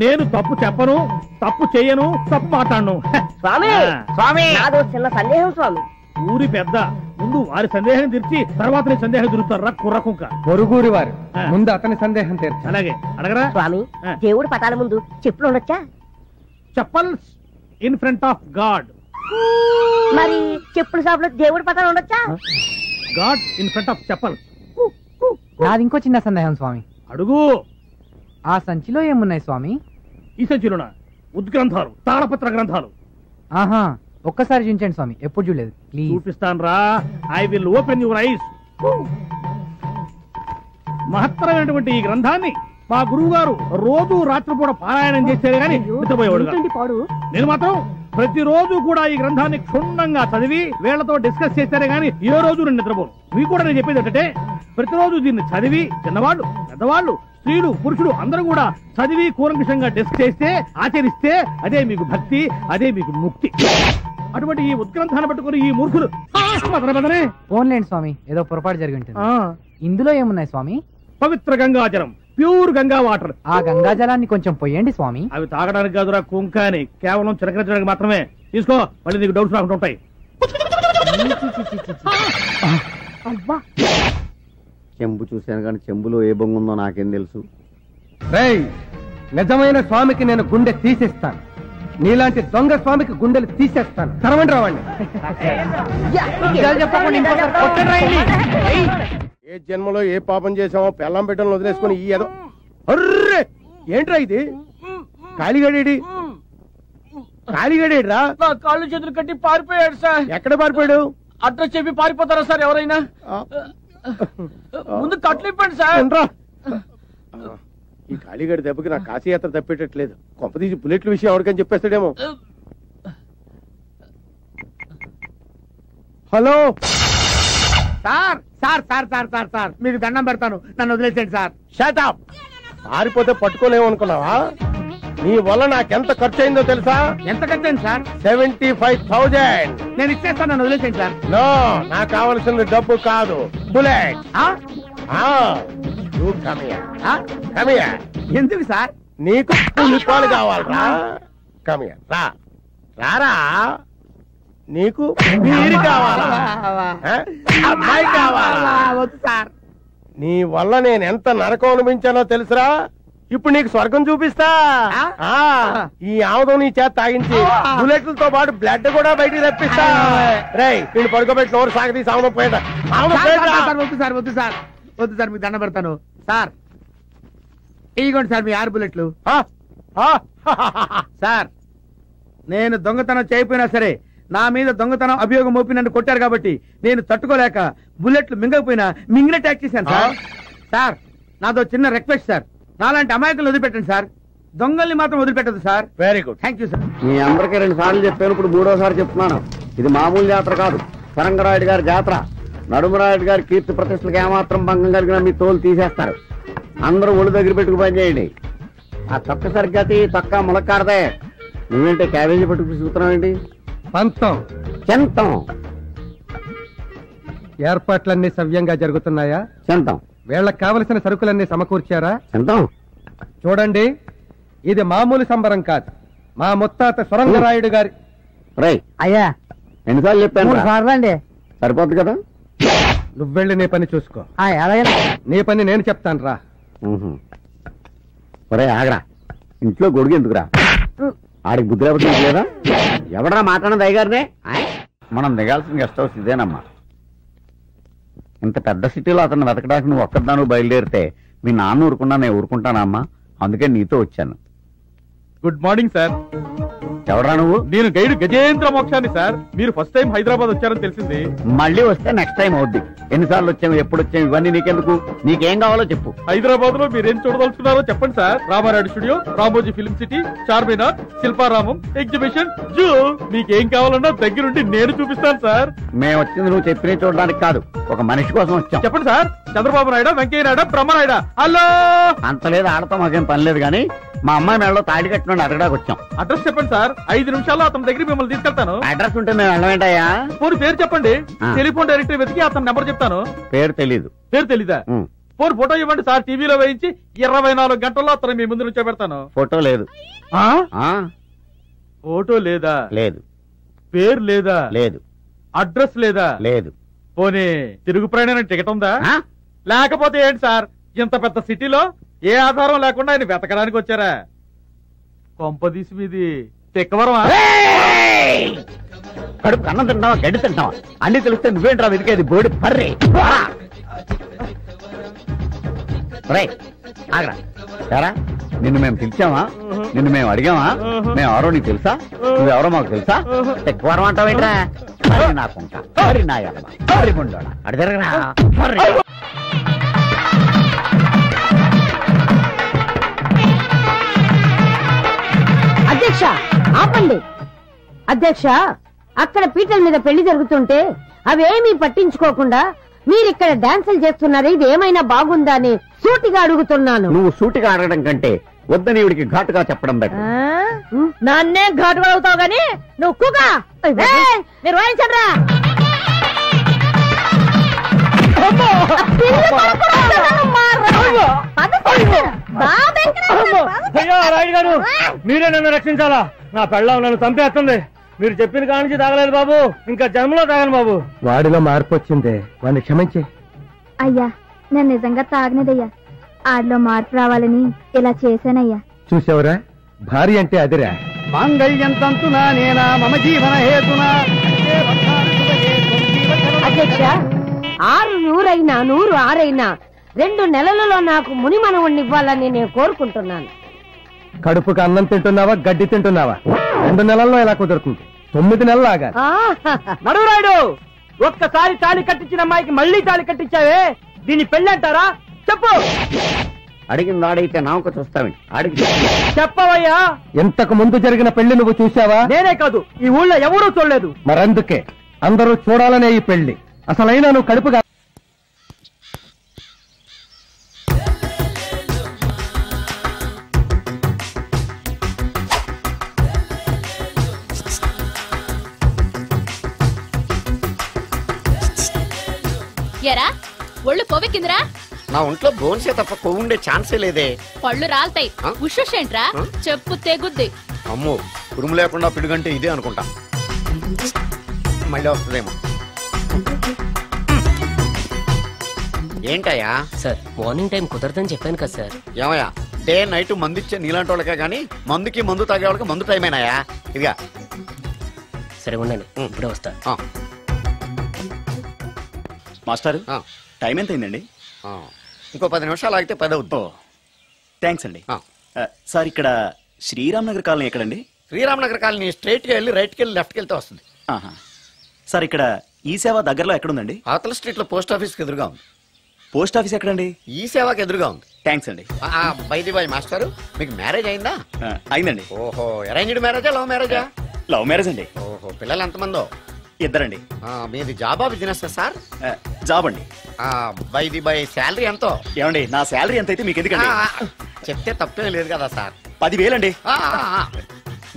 B: నేను తప్పు చెప్పను, తప్పు చెయ్యను, తప్పు మాట్లాడను.
I: స్వామి, స్వామి నాదో చిన్న సందేహం స్వామి.
B: ఊరి పెద్ద ముందు వారి సందేహం తీర్చి తర్వాత నీ సందేహం తిరుగుతారా కుర్రకుంక.
C: పొరుగురి వారు ముందు అతని సందేహం తీర్చి.
B: అలాగే అడగరా.
I: స్వామి, దేవుడు పటాల ముందు చెప్పులు ఉండొచ్చా?
B: Chappals in front of God.
I: మరి చెప్పుల షాపులో దేవుడి పటాలు ఉండొచ్చా?
B: God in front of chappals.
D: నాది ఇంకో చిన్న సందేహం స్వామి.
B: అడుగు.
D: ఆ సంచిలో ఏమున్నాయి స్వామి?
B: ఈ సంచిలోన ఉద్గ్రంథాలు, తాళపత్ర గ్రంథాలు.
D: ఆహా, ఒక్కసారి చూపించండి స్వామి, ఎప్పుడు చూడలేదు. ప్లీజ్.
B: చూపిస్తాను రా. I will open your eyes. మహత్తరమైనటువంటి ఈ గ్రంథాన్ని మా గురువు గారు రోజు రాత్రిపూట పారాయణం చేసేది కానీ నిద్రపోయేవాడు. నేను మాత్రం ప్రతిరోజు కూడా ఈ గ్రంథాన్ని క్షుణ్ణంగా చదివి వీళ్లతో డిస్కస్ చేశారే గానీ ఏ రోజు నేను నిద్రపోను. మీకు కూడా నేను చెప్పేది ఏంటంటే, ప్రతిరోజు దీన్ని చదివి చిన్నవాళ్ళు, పెద్దవాళ్ళు, స్త్రీలు, పురుషులు అందరూ కూడా చదివి కూలంకషంగా డిస్కస్ చేస్తే, ఆచరిస్తే అదే మీకు భక్తి, అదే మీకు ముక్తి. అటువంటి ఈ ఉద్గ్రంథాన్ని పట్టుకుని ఈ మూర్ఖులు
D: ఫోన్లేండి స్వామి, ఏదో పొరపాటు జరిగి ఉంటుంది. ఇందులో ఏమున్నాయి స్వామి?
B: పవిత్ర గంగాజలం, ప్యూర్ గంగా వాటర్.
D: ఆ గంగా జలాన్ని కొంచెం పొయ్యండి స్వామి.
B: అవి తాగడానికి కాదురా కుంక అని, కేవలం చిలకరించడానికి మాత్రమే. తీసుకో, మళ్ళీ నీకు డౌట్స్ రాకుండా ఉంటాయి.
H: చెంబు చూశాను కానీ చెంబులో ఏ బొంగు ఉందో నాకేం తెలుసు.
C: నిజమైన స్వామికి నేను గుండె తీసేస్తాను, నీలాంటి దొంగ స్వామికి గుండెలు తీసేస్తాను. తరవండి రావండి.
J: ఏ జన్మలో ఏ పాపం చేసామో పెళ్ళం బిడ్డలను వదిలేసుకుని ఈ ఏదో. అర్రే ఏంట్రా ఇది? కాలిగడేడి కాలిగడేడ్రా?
B: నా కాళ్ళు చేతులు కట్టి పారిపోయాడు సార్.
J: ఎక్కడ పారిపోయాడు?
B: అడ్రస్ చెప్పి పారిపోతారా సార్ ఎవరైనా? ముందు కట్లు ఇప్పండి సార్.
J: ఈ కాళీగడి దెబ్బకి నా కాశీయాత్ర తప్పేటట్లేదు. కొంపతీసి బుల్లెట్ల విషయం ఎవరికని చెప్పేస్తాడేమో.
B: Hello sir, sir sir sir sir sir మీకు దండం పెడతాను, నన్ను వదిలేసేయండి సార్. Shut up.
J: పారిపోతే పట్టుకోలేము అనుకున్నావా? నీ వల్ల నాకెంత ఖర్చు అయిందో తెలుసా?
B: ఎంత ఖర్చు అయింది సార్?
J: 75,000.
B: నేను ఇచ్చేస్తాను, నన్ను వదిలేసేయండి సార్.
J: నో, నాకు కావలసింది డబ్బు కాదు, బుల్లెట్.
B: ఎందుకు సార్?
J: నీకు పాలు కావాలరా? కమియా రారా. నీకు మీరు కావాలా? అమ్మాయి కావాలా?
B: వద్దు సార్.
J: నీ వల్ల నేను ఎంత నరకం అనిపించానో తెలుసురా? ఇప్పుడు నీకు స్వర్గం చూపిస్తా. ఈ ఆముదం నీ చేత తాగించి బుల్లెట్లతో పాటు బ్లడ్ కూడా బయటికి తెప్పిస్తా. రేయ్, నేను పడుకోబెట్టి నోరు సాగదీసి ఆముదం పోయేట.
B: వద్దు సార్, వద్దు సార్, వద్దు సార్, మీకు దండ పెడతాను సార్. ఇదిగోండి సార్ మీ 6 బుల్లెట్లు. సార్, నేను దొంగతనం చేయకపోయినా సరే నా మీద దొంగతనం అభియోగం మోపి నన్ను కొట్టారు కాబట్టి నేను తట్టుకోలేక బుల్లెట్లు మింగకపోయినా మింగిన ట్యాక్ చేశాను సార్. సార్, నాదో చిన్న రిక్వెస్ట్ సార్, నాలాంటి అమాయకులు వదిలిపెట్టండి సార్, దొంగల్ని మాత్రం వదిలిపెట్టదు sir.
J: Very good,
B: thank you sir.
H: మీ అందరికీ 2 సార్లు చెప్పాను, ఇప్పుడు 3వ చెప్తున్నాను. ఇది మామూలు జాతర కాదు, సరంగరాయుడు గారి జాతర. నడుమరాయుడు గారి కీర్తి ప్రతిష్టలకు ఏమాత్రం భంగం కలిగినా మీ తోలు తీసేస్తారు. అందరూ ఒళ్ళు దగ్గర పెట్టుకు పని చేయండి. ఆ తొక్క సరిగ్గా తొక్క ములక్కాడదే. నువ్వేంటే క్యాబేజీ పట్టుకు చూస్తున్నావేంటి?
C: పంతం
H: చెంతం.
C: ఏర్పాట్లన్నీ సవ్యంగా జరుగుతున్నాయా?
H: చెంతం.
C: వీళ్ళకి కావలసిన సరుకులన్నీ సమకూర్చారా?
H: చెంతం.
C: చూడండి, ఇది మామూలు సంబరం కాదు, మా ముత్తాత సొరంగరాయుడు గారి.
H: రై
I: అయ్యా,
H: ఎన్నిసార్లు చెప్పాను?
I: అండి
H: సరిపోద్ది కదా.
C: నువ్వెళ్ళి నీ పని చూసుకో.
I: అలాగే,
C: నీ పని నేను చెప్తాను రా.
H: ఒరే ఆగరా, ఇంట్లో గొడుగు ఎందుకురా? ఆడికి బుద్ధి లేకపోతే లేదా? ఎవడరా మాట్లాడినది అయ్యగారినే? మనం దిగాల్సిన గెస్ట్ హౌస్ ఇదేనమ్మా. ఇంత పెద్ద సిటీలో అతను వెతకడానికి నువ్వు ఒక్కదాను బయలుదేరితే మీ నాన్న ఊరుకున్నా నేను ఊరుకుంటానా అమ్మా? అందుకే నీతో వచ్చాను.
B: Good morning sir.
H: ఎవడరా నువ్వు?
B: నేను గైడ్ గజేంద్ర మోక్షాన్ని సార్. మీరు ఫస్ట్ టైం హైదరాబాద్ వచ్చారని తెలిసింది.
H: మళ్ళీ వస్తే నెక్స్ట్ టైం అవుద్ది. ఎన్నిసార్లు వచ్చాము, ఎప్పుడు వచ్చాము, ఇవన్నీ నీకెందుకు? నీకేం కావాలో చెప్పు.
B: హైదరాబాద్ లో మీరేం చూడదలుచుకున్నారో చెప్పండి sir. Ramarayudu studio, Ramoji film city, Charminar, Shilparamam, exhibition, zoo, మీకేం కావాలన్నా దగ్గరుండి నేను చూపిస్తాను సార్.
H: మేము వచ్చింది నువ్వు చెప్పిన చూడడానికి కాదు, ఒక మనిషి కోసం వచ్చాం.
B: చెప్పండి సార్. చంద్రబాబు నాయుడు, వెంకయ్య నాయుడు, బ్రహ్మనాయుడు. హలో.
H: అంత లేదు, ఆడతాం, మాకేం పని లేదు. కానీ మా అమ్మాయి మెడలో తాడి కట్టిన అడగడానికి వచ్చాం.
B: అడ్రస్ చెప్పండి సార్, 5 నిమిషాల్లో అతని దగ్గర మిమ్మల్ని తీసుకెళ్తాను.
H: అడ్రస్ ఉంటే మేము వెళ్ళమేంటయ్యా?
B: పోరు పేరు చెప్పండి, టెలిఫోన్ డైరెక్టరీ వెతికి అతని నెంబర్ చెప్తాను.
H: పేరు తెలీదు.
B: పేరు తెలీదా? పోరు ఫోటో ఇవ్వండి సార్, టీవీలో వేయించి 24 గంటల్లో అతను మీ ముందు నుంచో పెడతాను.
H: ఫోటో లేదు.
B: ఫోటో లేదా?
H: లేదు.
B: పేరు లేదా?
H: లేదు.
B: అడ్రస్ లేదా?
H: లేదు.
B: పోనీ తిరుగు ప్రయాణం టికెట్ ఉందా? లేకపోతే ఏంటి సార్, ఇంత పెద్ద సిటీలో ఏ ఆధారం లేకుండా ఆయన వెతకడానికి వచ్చారా? కొంపదీసి మీది తెక్కవరమా?
H: కడుపు అన్నం తింటావా, గడ్డి తింటావా? అన్ని తెలిస్తే నువ్వేంట్రా వెతికేది? బోడి పర్రే. ఆగరా, సరా, నిన్ను మేము పిలిచామా? నిన్ను మేము అడిగామా? మేము ఎవరో నీకు తెలుసా? నువ్వెవరో మాకు తెలుసా? తెక్కవరం అంటావేంట్రా? నాకుంటా నా ముండోడా అడి జరగరా.
I: అధ్యక్ష ఆపండి. అధ్యక్ష, అక్కడ పీటల మీద పెళ్లి జరుగుతుంటే అవేమీ పట్టించుకోకుండా మీరిక్కడ డాన్సులు చేస్తున్నారు, ఇది ఏమైనా బాగుందా అని సూటిగా అడుగుతున్నాను.
H: నువ్వు సూటిగా అడగడం కంటే వద్దని ఇవిడికి ఘాటుగా చెప్పడం బెటర్.
I: నన్నే ఘాటుగా అవుతావు గాని నువ్వు కుగా మీరు వాయించండ్రా.
D: రాయుడు గారు, మీరే నన్ను రక్షించాలా? నా పెళ్ళం నన్ను చంపేస్తుంది. మీరు చెప్పిన కానించి తాగలేదు బాబు, ఇంకా జన్మలో తాగను బాబు.
C: వాడిలో మార్పు వచ్చిందే, వాడిని క్షమించి.
F: అయ్యా, నేను నిజంగా తాగనేదయ్యా, ఆడిలో మార్పు రావాలని ఇలా చేశానయ్యా.
C: చూసావురా, భార్య అంటే అదిరా.
B: మాంగళ్యం తంతునా నేనా మమ జీవన హేతునా.
I: అధ్యక్ష, 6 నూరైనా 100 6అయినా 2 నెలలలో నాకు ముని మనవుణ్ణి ఇవ్వాలని నేను కోరుకుంటున్నాను.
C: కడుపుకి అన్నం తింటున్నావా, గడ్డి తింటున్నావా? 2 నెలల్లో ఎలా కుదురుతుంది? 9 నెలలు ఆగాలి.
D: నడురాయుడు, ఒక్కసారి తాళి కట్టించిన అమ్మాయికి మళ్ళీ తాళి కట్టించావే, దీన్ని పెళ్ళంటారా? చెప్పు.
H: అడిగింది ఆడైతే నామక చూస్తామండి. అడిగి
D: చెప్పవయ్యా.
C: ఇంతకు ముందు జరిగిన పెళ్లి నువ్వు చూసావా?
D: నేనే కాదు, ఈ ఊళ్ళో ఎవరూ చూడలేదు.
C: మరందుకే అందరూ చూడాలనే ఈ పెళ్లి. అసలైనా నువ్వు కడుపుగా
K: ఎరా ఒళ్ళు కొవ్వెక్కిందిరా?
H: నా ఒంట్లో బోన్సే తప్ప కొవ్వు ఉండే ఛాన్సే లేదే.
K: పళ్ళు రాల్తాయి. ఉషేంట్రా చెప్పు తెగుద్ది.
H: అమ్మో ఉరుము లేకుండా పిడుగంటే ఇదే అనుకుంటా. మళ్ళీ వస్తుందేమో. ఏంటయ్యా?
L: సార్ మార్నింగ్ టైం కుదరదని చెప్పాను కదా సార్.
H: ఏమయ్యా డే నైట్ మందు ఇచ్చే నీలాంటి వాళ్ళకే గానీ మందుకి మందు తాగే వాళ్ళకి మందు టైం అయినాయా? ఇదిగా
L: సరే ఉండండి, ఇప్పుడే వస్తా.
M: మాస్టర్ టైం ఎంత అయిందండి?
H: ఇంకో 10 నిమిషాలు ఆగితే 10 అవుతుంది.
M: థ్యాంక్స్ అండి. సార్ ఇక్కడ శ్రీరామ్ నగర్ కాలనీ ఎక్కడండి?
H: శ్రీరామ్ నగర్ కాలనీ స్ట్రైట్కి వెళ్ళి రైట్కి వెళ్ళి లెఫ్ట్కి వెళ్తే వస్తుంది.
M: సార్ ఇక్కడ ఈ సేవ దగ్గరలో ఎక్కడుందండి?
H: అవతల స్ట్రీట్ లో పోస్ట్ ఆఫీస్కి ఎదురుగా ఉంది.
M: పోస్ట్ ఆఫీస్ ఎక్కడండి?
H: ఈ సేవకి ఎదురుగా ఉంది.
M: థ్యాంక్స్ అండి.
H: బైది బాయ్ మాస్టర్, మీకు మ్యారేజ్ అయిందా?
M: అయిందండి.
H: ఓహో, అరేంజ్డ్ మ్యారేజా లవ్ మ్యారేజా?
M: లవ్ మ్యారేజ్ అండి.
H: ఓహో, పిల్లలు ఎంతమందో?
M: 2 అండి.
H: మీది జాబా బిజినెస్ సార్?
M: జాబ్ అండి.
H: బైది బాయ్ శాలరీ ఎంతో?
M: ఏమండి నా శాలరీ ఎంత అయితే మీకు ఎందుకండి?
H: చెప్తే తప్పేం లేదు కదా సార్.
M: 10,000 అండి.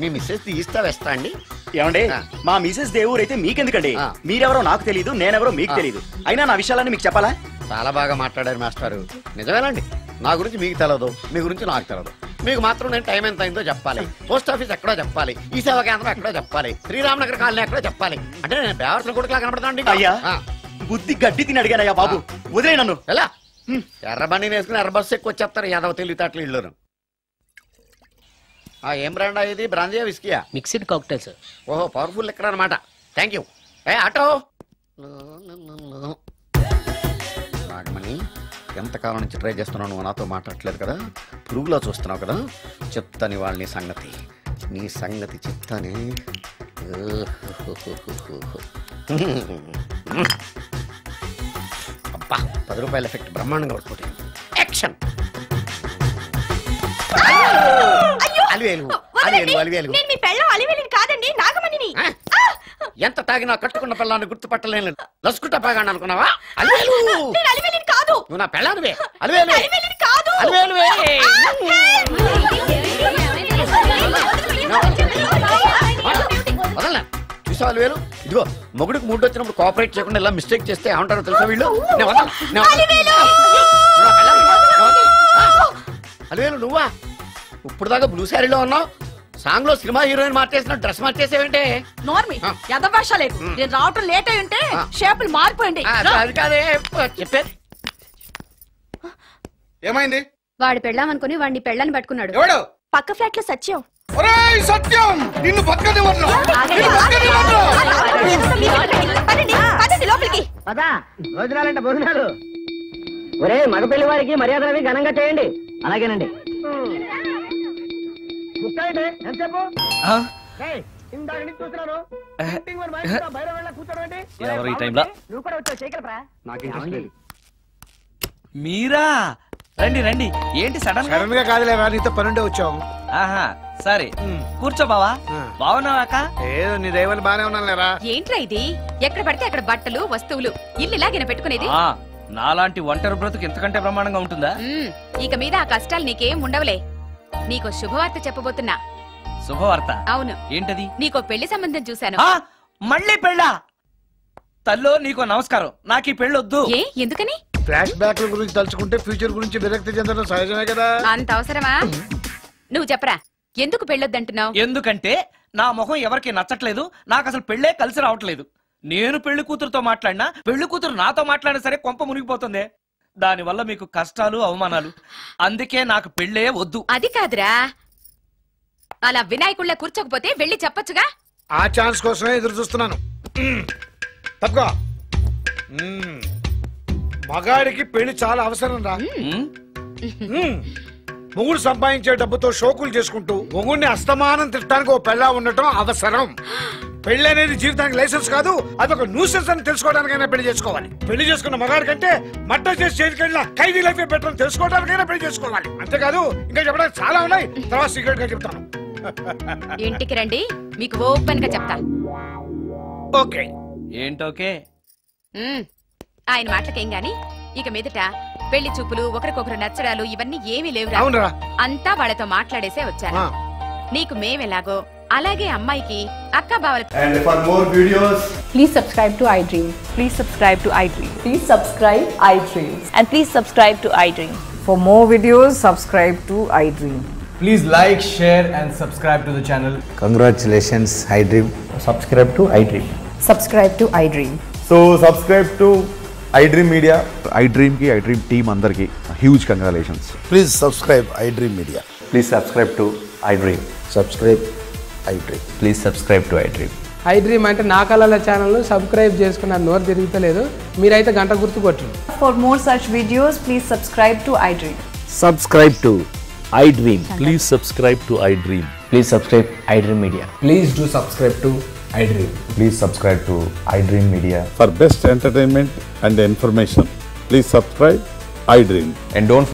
H: మీ మిస్సెస్ తీస్తా వేస్తా అండి.
M: ఏమండి మా మిసెస్ దేవుడు అయితే మీకెందుకండి? మీరెవరో నాకు తెలియదు, నేనెవరో మీకు తెలియదు. అయినా నా విషయాలన్నీ మీకు చెప్పాలా?
H: చాలా బాగా మాట్లాడారు మాస్టారు. నిజమేనండి, నా గురించి మీకు తెలదు, మీ గురించి నాకు తెలదు. మీకు మాత్రం నేను టైం ఎంత అయిందో చెప్పాలి, పోస్ట్ ఆఫీస్ ఎక్కడో చెప్పాలి, ఈ సేవా కేంద్రం ఎక్కడో చెప్పాలి, శ్రీరామ్ నగర్ కాలనీ ఎక్కడో చెప్పాలి. అంటే నేను బేవర్సన కొడుకులా కనపడతానండి.
M: అయ్యా బుద్ధి గడ్డి తిని అడిగానయ్యా బాబు, వదిలే నన్ను.
H: ఎలా ఎర్ర బండి వేసుకుని ఎర్ర బస్సు ఎక్కువ వచ్చేస్తారు యాదవ తెలివితేటలు ఇళ్ళను. ఏం బ్రాండా ఇది? బ్రాంజియా విస్కియా?
L: Mixed cocktail sir.
H: ఓహో, పవర్ఫుల్ ఎక్కడ అనమాట. Thank you. ఆటో నాగమణి, ఎంతకాలం నుంచి ట్రై చేస్తున్నావు, నువ్వు నాతో మాట్లాడట్లేదు కదా, పురుగులో చూస్తున్నావు కదా, చెప్తాని వాళ్ళ నీ సంగతి చెప్తానే. అబ్బా, 10 రూపాయల ఎఫెక్ట్ బ్రహ్మాండంగా పడుతుంది. యాక్షన్. ఎంత తాగినా కట్టుకున్న పిల్లాన్ని గుర్తుపట్టలేను. లసుకుట బాగా అనుకున్నావా? నువ్వు నా పిల్లానివే. వదలనా చూసావు అలివేలు? ఇదిగో మొగుడికి మూడు వచ్చినప్పుడు కోఆపరేట్ చేయకుండా ఇలా మిస్టేక్ చేస్తే ఏమంటారో తెలుసా వీళ్ళు? అలివేలు నువ్వా? ఇప్పుడు దాకా బ్లూ శారీలో ఉన్నావు, సాంగ్ లో సినిమా హీరోయిన్ మార్చేసిన డ్రెస్ మార్చేసేవంటే?
N: నోర్మి యదభాష లేదు. నేను రావటం లేట్ అయి ఉంటే షేపులు మారిపోయింది.
H: అది కాదే చెప్పేది.
O: ఏమైంది?
G: వాడు పెళ్ళామనుకుని వాడిని పెళ్ళని పట్టుకున్నాడు.
O: ఎవడు?
N: పక్క ఫ్లాట్ లో సత్యం.
O: సత్యం నిన్ను బతకనివ్వను.
N: లోపలికి
D: పదా భోజనాలంటే భోజనాలు. ఒరే మగ పెళ్లి వారికి మర్యాదలవి ఘనంగా చేయండి. అలాగేనండి. ఎంతసేపు ఇందాక నుంచి చూస్తున్నాను.
E: ఎవరు ఈ టైంలో?
D: నువ్వు కూడా వచ్చావు చేయగలరా?
E: మీరా? రండి రండి. ఏంటి సడన్
B: గా కాదులేవా, నీతో పనుండే వచ్చాం.
E: ఆహా సరే కూర్చో బావా. బాగున్నావాక?
B: ఏదో నీ దైవాలు బానే ఉన్నాను లేరా.
N: ఏంట్రా ఇది? ఎక్కడ పడితే అక్కడ బట్టలు వస్తువులు ఇల్లు ఇలాగిన పెట్టుకునేది?
E: నాలాంటి ఒంటరి బ్రతుకు ఎంతకంటే బ్రహ్మాండంగా ఉంటుందా?
N: ఇక మీద ఆ కష్టాలు నీకేం ఉండవులే. నీకో శుభవార్త చెప్పబోతున్నా.
E: శుభవార్త?
N: అవును.
E: ఏంటది?
N: నీకో పెళ్లి సంబంధం చూశాను.
E: మళ్ళీ పెళ్ళా? తల్లో నీకో నమస్కారం, నాకు ఈ పెళ్ళొద్దు.
N: ఏ ఎందుకని?
B: ఫ్లాష్ బ్యాక్ గురించి తలుచుకుంటే ఫ్యూచర్ గురించి విరక్తి చెందడం సహజమే కదా.
N: అంత అవసరమా? నువ్వు చెప్పరా ఎందుకు పెళ్ళొద్దంటున్నావు?
E: ఎందుకంటే నా మొహం ఎవరికి నచ్చట్లేదు, నాకు అసలు పెళ్ళే కలిసి రావట్లేదు. నేను పెళ్లి కూతురుతో మాట్లాడినా, పెళ్లి కూతురు నాతో మాట్లాడినా సరే కొంప మునిగిపోతుంది. దానివల్ల మీకు కష్టాలు అవమానాలు. అందుకే నాకు పెళ్ళే వద్దు.
N: అది కాదురా, అలా వినాయకుళ్ళ కూర్చోకపోతే వెళ్ళి చెప్పొచ్చుగా.
B: ఆ ఛాన్స్ కోసమే ఎదురు చూస్తున్నాను. తప్పుకో. మగాడికి పెళ్లి చాలా అవసరం రా. మొగుడు సంపాదించే డబ్బుతో షోకులు చేసుకుంటూ మొగుడిని అస్తమానం తిట్టడానికి ఓ పెళ్ళా ఉండటం అవసరం. పెళ్లి అనేది జీవితానికి లైసెన్స్ కాదు, అదొక న్యూసెన్స్ అని తెలుసుకోవడానికైనా పెళ్లి చేసుకోవాలి. పెళ్లి చేసుకున్న మగాడి కంటే మట్ట చేసి చేతికెళ్ళిన ఖైదీ లైఫ్ బెటర్ అని తెలుసుకోవడానికైనా పెళ్లి చేసుకోవాలి. అంతేకాదు ఇంకా చెప్పడానికి చాలా ఉన్నాయి, తర్వాత సీక్రెట్ గా చెప్తాను.
N: ఇంటికి రండి, మీకు ఓపెన్ గా చెప్తా.
B: ఓకే
E: ఏంటోకే?
N: ఆయన మాటలకేం గాని ఇక మీదట పెళ్లి చూపులు, ఒకరికొకరు నచ్చడాలు ఇవన్నీ ఏమీ లేవురా. అంతా వాళ్ళతో మాట్లాడేసే వచ్చాను. నీకు మేమెలాగో అలాగే అమ్మాయికి అక్క బావల
O: And for more videos,
P: Please subscribe to iDream.
Q: Please subscribe to iDream.
P: Please subscribe iDream.
Q: And please subscribe to iDream. For more videos, subscribe to iDream.
R: Please like, share and subscribe to the channel.
S: Congratulations, iDream.
R: Subscribe to iDream.
Q: Subscribe to iDream.
T: So subscribe to iDream Media. iDream ki iDream team andarki huge congratulations.
O: please subscribe iDream Media.
T: Please subscribe to iDream.
O: Subscribe iDream.
T: Please subscribe to iDream.
U: iDream అంటే నా కళల channel subscribe చేసుకున్న నోరు తిరుగుతలేదు మీరైతే గంట గుర్తు కొట్టండి.
Q: For more such videos, please subscribe to iDream.
H: Subscribe to iDream.
V: Please subscribe to iDream.
L: Please subscribe iDream Media.
R: Please do subscribe to iDream.
T: Please subscribe to iDream Media.
O: For best entertainment and information, please subscribe iDream.
T: And don't